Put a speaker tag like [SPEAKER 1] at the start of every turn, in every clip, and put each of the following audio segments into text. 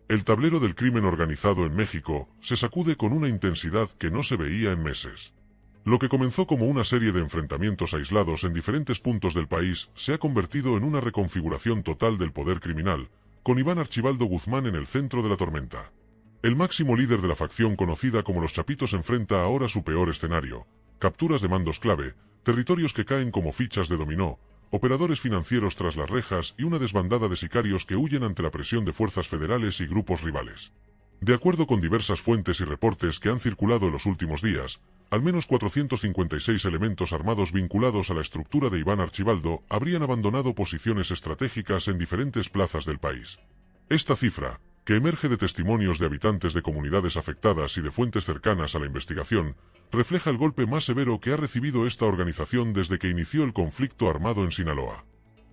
[SPEAKER 1] El tablero del crimen organizado en México se sacude con una intensidad que no se veía en meses. Lo que comenzó como una serie de enfrentamientos aislados en diferentes puntos del país se ha convertido en una reconfiguración total del poder criminal, con Iván Archibaldo Guzmán en el centro de la tormenta. El máximo líder de la facción conocida como los Chapitos enfrenta ahora su peor escenario: capturas de mandos clave, territorios que caen como fichas de dominó, operadores financieros tras las rejas y una desbandada de sicarios que huyen ante la presión de fuerzas federales y grupos rivales. De acuerdo con diversas fuentes y reportes que han circulado en los últimos días, al menos 456 elementos armados vinculados a la estructura de Iván Archibaldo habrían abandonado posiciones estratégicas en diferentes plazas del país. Esta cifra, que emerge de testimonios de habitantes de comunidades afectadas y de fuentes cercanas a la investigación, refleja el golpe más severo que ha recibido esta organización desde que inició el conflicto armado en Sinaloa.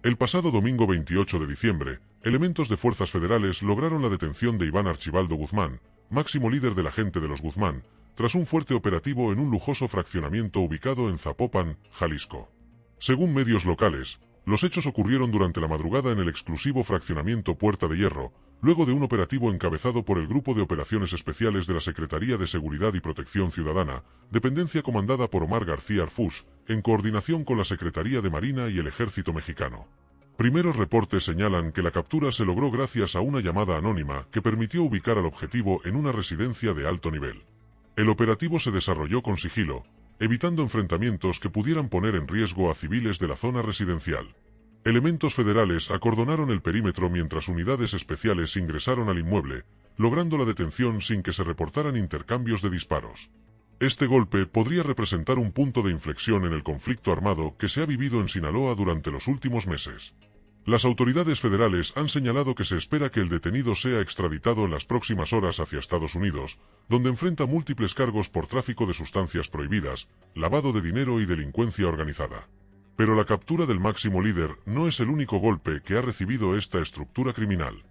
[SPEAKER 1] El pasado domingo 28 de diciembre, elementos de fuerzas federales lograron la detención de Iván Archibaldo Guzmán, máximo líder de la gente de los Guzmán, tras un fuerte operativo en un lujoso fraccionamiento ubicado en Zapopan, Jalisco. Según medios locales, los hechos ocurrieron durante la madrugada en el exclusivo fraccionamiento Puerta de Hierro, luego de un operativo encabezado por el Grupo de Operaciones Especiales de la Secretaría de Seguridad y Protección Ciudadana, dependencia comandada por Omar García Arfús, en coordinación con la Secretaría de Marina y el Ejército Mexicano. Primeros reportes señalan que la captura se logró gracias a una llamada anónima que permitió ubicar al objetivo en una residencia de alto nivel. El operativo se desarrolló con sigilo, evitando enfrentamientos que pudieran poner en riesgo a civiles de la zona residencial. Elementos federales acordonaron el perímetro mientras unidades especiales ingresaron al inmueble, logrando la detención sin que se reportaran intercambios de disparos. Este golpe podría representar un punto de inflexión en el conflicto armado que se ha vivido en Sinaloa durante los últimos meses. Las autoridades federales han señalado que se espera que el detenido sea extraditado en las próximas horas hacia Estados Unidos, donde enfrenta múltiples cargos por tráfico de sustancias prohibidas, lavado de dinero y delincuencia organizada. Pero la captura del máximo líder no es el único golpe que ha recibido esta estructura criminal.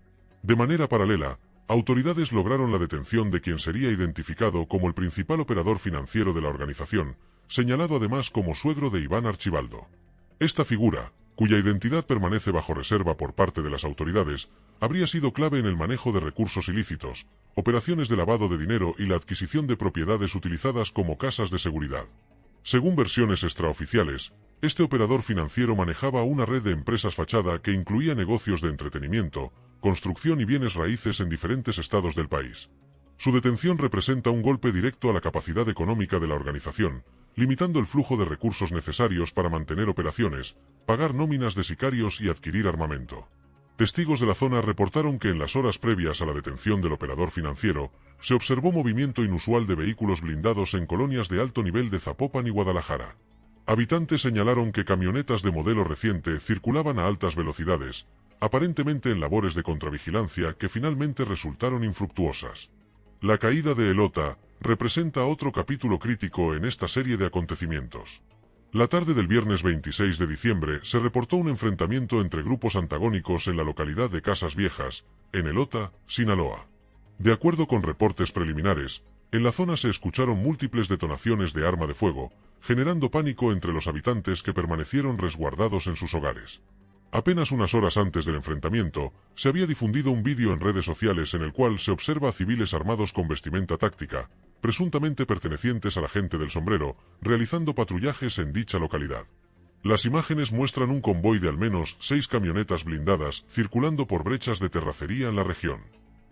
[SPEAKER 1] De manera paralela, autoridades lograron la detención de quien sería identificado como el principal operador financiero de la organización, señalado además como suegro de Iván Archibaldo. Esta figura, cuya identidad permanece bajo reserva por parte de las autoridades, habría sido clave en el manejo de recursos ilícitos, operaciones de lavado de dinero y la adquisición de propiedades utilizadas como casas de seguridad. Según versiones extraoficiales, este operador financiero manejaba una red de empresas fachada que incluía negocios de entretenimiento, construcción y bienes raíces en diferentes estados del país. Su detención representa un golpe directo a la capacidad económica de la organización, limitando el flujo de recursos necesarios para mantener operaciones, pagar nóminas de sicarios y adquirir armamento. Testigos de la zona reportaron que en las horas previas a la detención del operador financiero, se observó movimiento inusual de vehículos blindados en colonias de alto nivel de Zapopan y Guadalajara. Habitantes señalaron que camionetas de modelo reciente circulaban a altas velocidades, aparentemente en labores de contravigilancia que finalmente resultaron infructuosas. La caída de Elota representa otro capítulo crítico en esta serie de acontecimientos. La tarde del viernes 26 de diciembre se reportó un enfrentamiento entre grupos antagónicos en la localidad de Casas Viejas, en Elota, Sinaloa. De acuerdo con reportes preliminares, en la zona se escucharon múltiples detonaciones de arma de fuego, generando pánico entre los habitantes que permanecieron resguardados en sus hogares. Apenas unas horas antes del enfrentamiento, se había difundido un vídeo en redes sociales en el cual se observa a civiles armados con vestimenta táctica, presuntamente pertenecientes a la gente del sombrero, realizando patrullajes en dicha localidad. Las imágenes muestran un convoy de al menos 6 camionetas blindadas circulando por brechas de terracería en la región.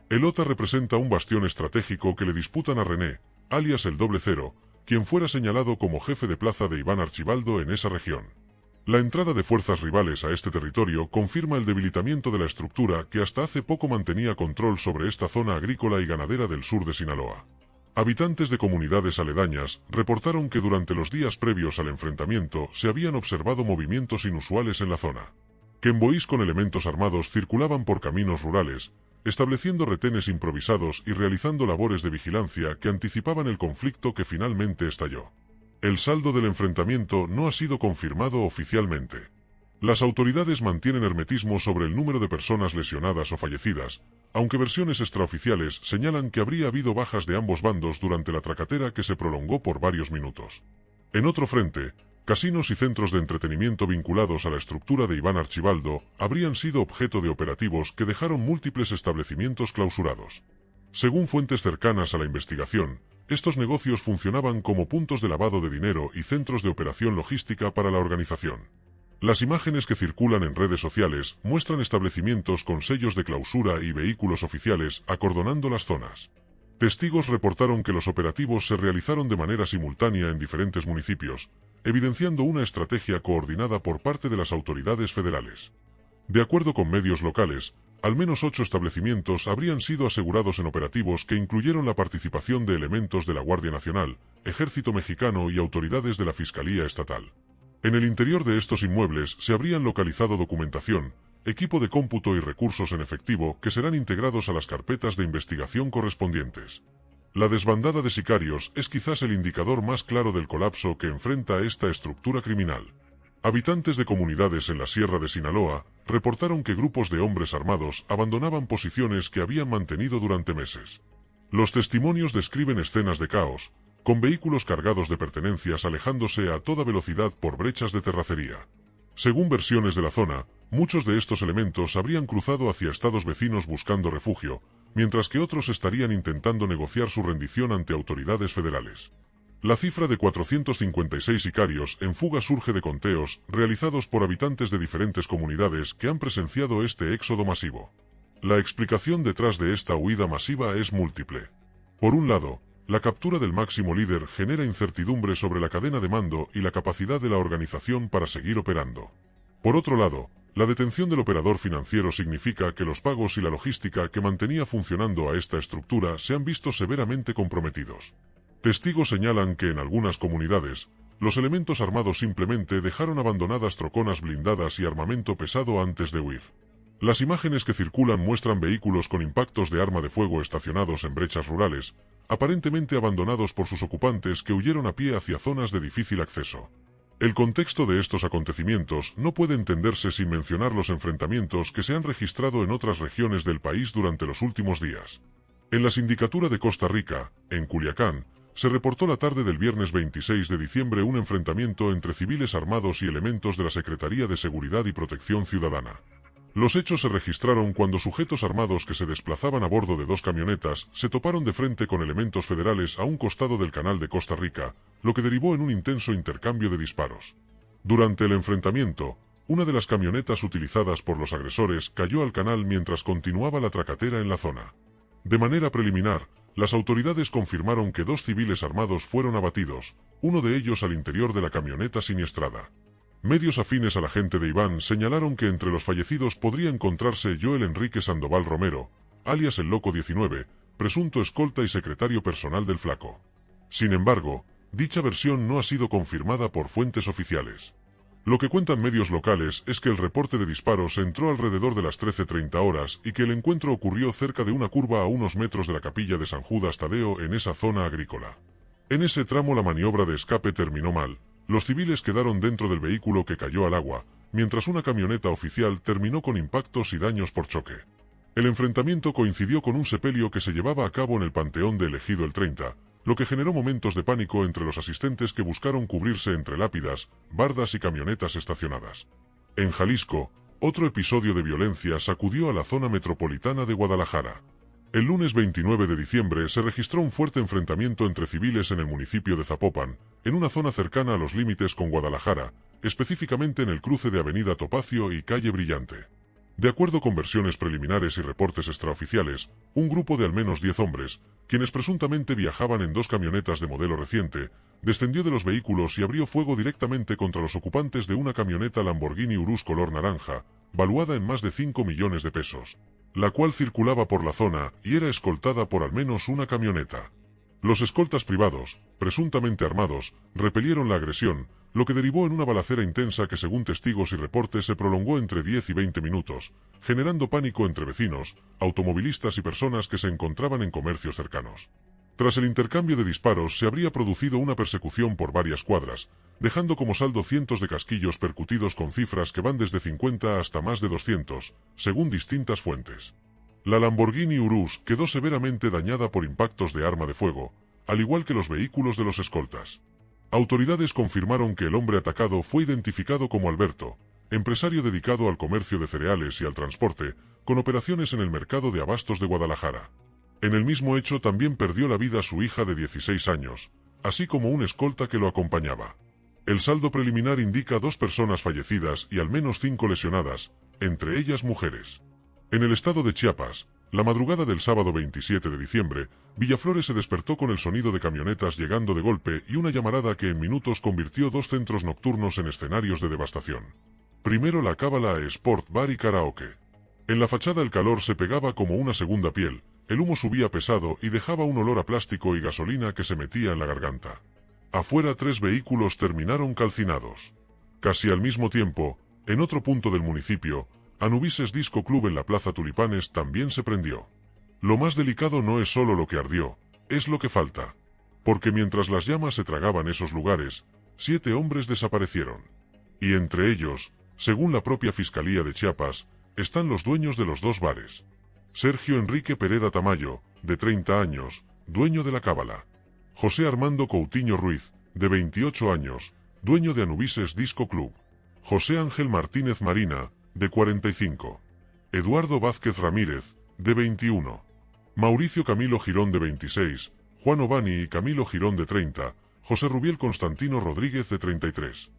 [SPEAKER 1] Elota representa un bastión estratégico que le disputan a René, alias el Doble Cero, quien fuera señalado como jefe de plaza de Iván Archibaldo en esa región. La entrada de fuerzas rivales a este territorio confirma el debilitamiento de la estructura que hasta hace poco mantenía control sobre esta zona agrícola y ganadera del sur de Sinaloa. Habitantes de comunidades aledañas reportaron que durante los días previos al enfrentamiento se habían observado movimientos inusuales en la zona. Convoys con elementos armados circulaban por caminos rurales, estableciendo retenes improvisados y realizando labores de vigilancia que anticipaban el conflicto que finalmente estalló. El saldo del enfrentamiento no ha sido confirmado oficialmente. Las autoridades mantienen hermetismo sobre el número de personas lesionadas o fallecidas, aunque versiones extraoficiales señalan que habría habido bajas de ambos bandos durante la tracatera que se prolongó por varios minutos. En otro frente, Casinos y centros de entretenimiento vinculados a la estructura de Iván Archibaldo habrían sido objeto de operativos que dejaron múltiples establecimientos clausurados. Según fuentes cercanas a la investigación, estos negocios funcionaban como puntos de lavado de dinero y centros de operación logística para la organización. Las imágenes que circulan en redes sociales muestran establecimientos con sellos de clausura y vehículos oficiales acordonando las zonas. Testigos reportaron que los operativos se realizaron de manera simultánea en diferentes municipios, evidenciando una estrategia coordinada por parte de las autoridades federales. De acuerdo con medios locales, al menos 8 establecimientos habrían sido asegurados en operativos que incluyeron la participación de elementos de la Guardia Nacional, Ejército Mexicano y autoridades de la Fiscalía Estatal. En el interior de estos inmuebles se habrían localizado documentación, equipo de cómputo y recursos en efectivo que serán integrados a las carpetas de investigación correspondientes. La desbandada de sicarios es quizás el indicador más claro del colapso que enfrenta esta estructura criminal. Habitantes de comunidades en la Sierra de Sinaloa reportaron que grupos de hombres armados abandonaban posiciones que habían mantenido durante meses. Los testimonios describen escenas de caos, con vehículos cargados de pertenencias alejándose a toda velocidad por brechas de terracería. Según versiones de la zona, muchos de estos elementos habrían cruzado hacia estados vecinos buscando refugio, mientras que otros estarían intentando negociar su rendición ante autoridades federales. La cifra de 456 sicarios en fuga surge de conteos realizados por habitantes de diferentes comunidades que han presenciado este éxodo masivo. La explicación detrás de esta huida masiva es múltiple. Por un lado, la captura del máximo líder genera incertidumbre sobre la cadena de mando y la capacidad de la organización para seguir operando. Por otro lado, la detención del operador financiero significa que los pagos y la logística que mantenía funcionando a esta estructura se han visto severamente comprometidos. Testigos señalan que en algunas comunidades, los elementos armados simplemente dejaron abandonadas troconas blindadas y armamento pesado antes de huir. Las imágenes que circulan muestran vehículos con impactos de arma de fuego estacionados en brechas rurales, aparentemente abandonados por sus ocupantes que huyeron a pie hacia zonas de difícil acceso. El contexto de estos acontecimientos no puede entenderse sin mencionar los enfrentamientos que se han registrado en otras regiones del país durante los últimos días. En la sindicatura de Costa Rica, en Culiacán, se reportó la tarde del viernes 26 de diciembre un enfrentamiento entre civiles armados y elementos de la Secretaría de Seguridad y Protección Ciudadana. Los hechos se registraron cuando sujetos armados que se desplazaban a bordo de 2 camionetas se toparon de frente con elementos federales a un costado del canal de Costa Rica, lo que derivó en un intenso intercambio de disparos. Durante el enfrentamiento, una de las camionetas utilizadas por los agresores cayó al canal mientras continuaba la tracatera en la zona. De manera preliminar, las autoridades confirmaron que 2 civiles armados fueron abatidos, uno de ellos al interior de la camioneta siniestrada. Medios afines a la gente de Iván señalaron que entre los fallecidos podría encontrarse Joel Enrique Sandoval Romero, alias el Loco 19, presunto escolta y secretario personal del Flaco. Sin embargo, dicha versión no ha sido confirmada por fuentes oficiales. Lo que cuentan medios locales es que el reporte de disparos entró alrededor de las 13:30 horas y que el encuentro ocurrió cerca de una curva a unos metros de la capilla de San Judas Tadeo en esa zona agrícola. En ese tramo la maniobra de escape terminó mal. Los civiles quedaron dentro del vehículo que cayó al agua, mientras una camioneta oficial terminó con impactos y daños por choque. El enfrentamiento coincidió con un sepelio que se llevaba a cabo en el Panteón de Ejido el 30, lo que generó momentos de pánico entre los asistentes que buscaron cubrirse entre lápidas, bardas y camionetas estacionadas. En Jalisco, otro episodio de violencia sacudió a la zona metropolitana de Guadalajara. El lunes 29 de diciembre se registró un fuerte enfrentamiento entre civiles en el municipio de Zapopan, en una zona cercana a los límites con Guadalajara, específicamente en el cruce de Avenida Topacio y Calle Brillante. De acuerdo con versiones preliminares y reportes extraoficiales, un grupo de al menos 10 hombres, quienes presuntamente viajaban en 2 camionetas de modelo reciente, descendió de los vehículos y abrió fuego directamente contra los ocupantes de una camioneta Lamborghini Urus color naranja, valuada en más de 5 millones de pesos, la cual circulaba por la zona y era escoltada por al menos una camioneta. Los escoltas privados, presuntamente armados, repelieron la agresión, lo que derivó en una balacera intensa que según testigos y reportes se prolongó entre 10 y 20 minutos, generando pánico entre vecinos, automovilistas y personas que se encontraban en comercios cercanos. Tras el intercambio de disparos se habría producido una persecución por varias cuadras, dejando como saldo cientos de casquillos percutidos con cifras que van desde 50 hasta más de 200, según distintas fuentes. La Lamborghini Urus quedó severamente dañada por impactos de arma de fuego, al igual que los vehículos de los escoltas. Autoridades confirmaron que el hombre atacado fue identificado como Alberto, empresario dedicado al comercio de cereales y al transporte, con operaciones en el mercado de abastos de Guadalajara. En el mismo hecho también perdió la vida su hija de 16 años, así como un escolta que lo acompañaba. El saldo preliminar indica 2 personas fallecidas y al menos 5 lesionadas, entre ellas mujeres. En el estado de Chiapas, la madrugada del sábado 27 de diciembre, Villaflores se despertó con el sonido de camionetas llegando de golpe y una llamarada que en minutos convirtió 2 centros nocturnos en escenarios de devastación. Primero la Cábala Sport Bar y Karaoke. En la fachada el calor se pegaba como una segunda piel, el humo subía pesado y dejaba un olor a plástico y gasolina que se metía en la garganta. Afuera 3 vehículos terminaron calcinados. Casi al mismo tiempo, en otro punto del municipio, Anubises Disco Club en la Plaza Tulipanes también se prendió. Lo más delicado no es solo lo que ardió, es lo que falta. Porque mientras las llamas se tragaban esos lugares, 7 hombres desaparecieron. Y entre ellos, según la propia Fiscalía de Chiapas, están los dueños de los 2 bares. Sergio Enrique Pereda Tamayo, de 30 años, dueño de la Cábala. José Armando Coutinho Ruiz, de 28 años, dueño de Anubises Disco Club. José Ángel Martínez Marina, de 45. Eduardo Vázquez Ramírez, de 21. Mauricio Camilo Girón de 26, Juan Ovani y Camilo Girón de 30, José Rubiel Constantino Rodríguez de 33.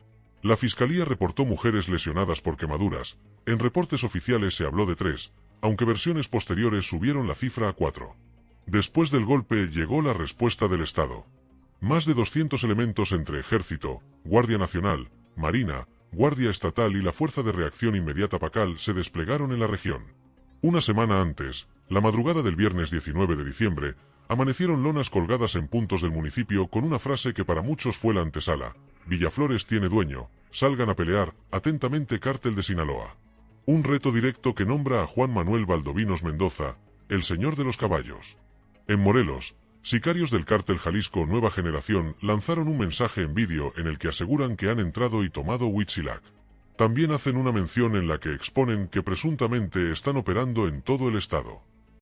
[SPEAKER 1] La Fiscalía reportó mujeres lesionadas por quemaduras, en reportes oficiales se habló de 3, aunque versiones posteriores subieron la cifra a 4. Después del golpe llegó la respuesta del Estado. Más de 200 elementos entre Ejército, Guardia Nacional, Marina, Guardia Estatal y la Fuerza de Reacción Inmediata PACAL se desplegaron en la región. Una semana antes, la madrugada del viernes 19 de diciembre, amanecieron lonas colgadas en puntos del municipio con una frase que para muchos fue la antesala: Villaflores tiene dueño, salgan a pelear, atentamente Cártel de Sinaloa. Un reto directo que nombra a Juan Manuel Valdovinos Mendoza, el señor de los caballos. En Morelos, sicarios del Cártel Jalisco Nueva Generación lanzaron un mensaje en vídeo en el que aseguran que han entrado y tomado Huitzilac. También hacen una mención en la que exponen que presuntamente están operando en todo el estado.